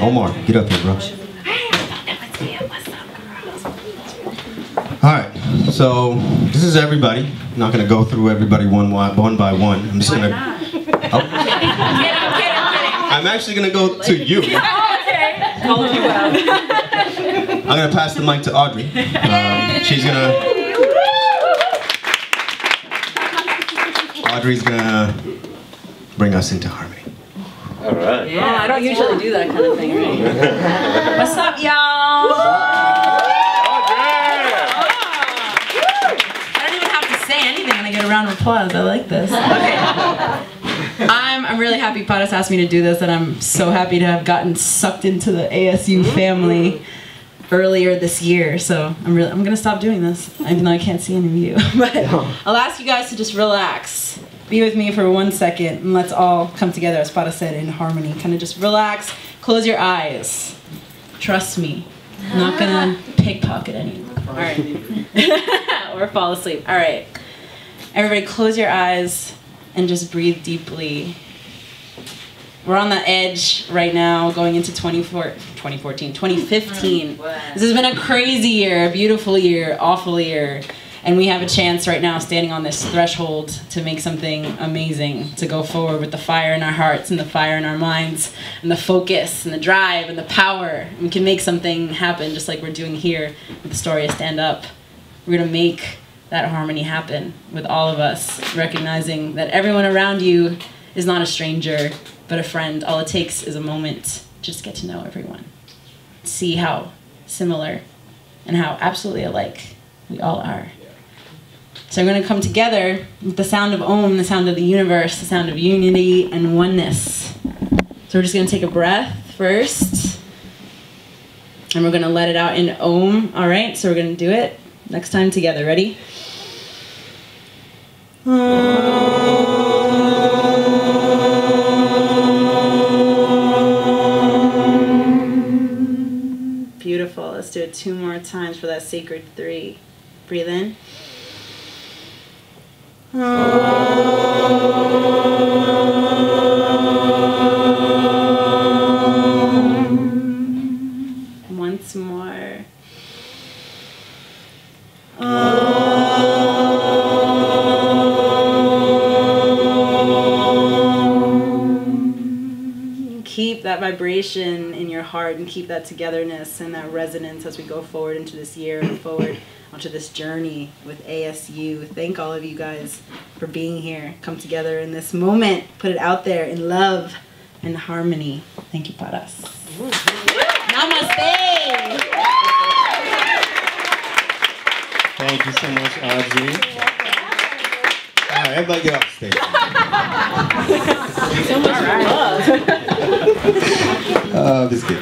Omar, get up here, bro. Alright, so this is everybody. I'm not going to go through everybody one by one. I'm just going to... Oh. I'm actually going to go to you. I'm going to pass the mic to Audrey. She's going to... Audrey's going to bring us into harmony. All right. Yeah, I don't usually do that kind of thing, right? What's up, y'all? I don't even have to say anything and I get a round of applause. I like this. Okay. I'm really happy Paras asked me to do this, and I'm so happy to have gotten sucked into the ASU family earlier this year. So I'm gonna stop doing this, even though I can't see any of you. But I'll ask you guys to just relax. Be with me for 1 second, and let's all come together, as Paras said, in harmony. Kind of just relax, close your eyes. Trust me, I'm not gonna pickpocket anyone. All right. Or fall asleep. All right. Everybody close your eyes and just breathe deeply. We're on the edge right now, going into 2015. This has been a crazy year, a beautiful year, awful year. And we have a chance right now, standing on this threshold, to make something amazing, to go forward with the fire in our hearts and the fire in our minds and the focus and the drive and the power. We can make something happen, just like we're doing here with the story of Stand Up. We're going to make that harmony happen with all of us, recognizing that everyone around you is not a stranger, but a friend. All it takes is a moment to just get to know everyone. See how similar and how absolutely alike we all are. So we're going to come together with the sound of Om, the sound of the universe, the sound of unity and oneness. So we're just going to take a breath first. And we're going to let it out in Om. All right, so we're going to do it next time together. Ready? Beautiful. Let's do it 2 more times for that sacred 3. Breathe in. Once more. Keep that vibration in your heart and keep that togetherness and that resonance as we go forward into this year and forward onto this journey with ASU. Thank all of you guys for being here. Come together in this moment. Put it out there in love and harmony. Thank you, Paras. Namaste. Thank you so much, Audrey. All right, everybody get off the stage. So much love. This kid.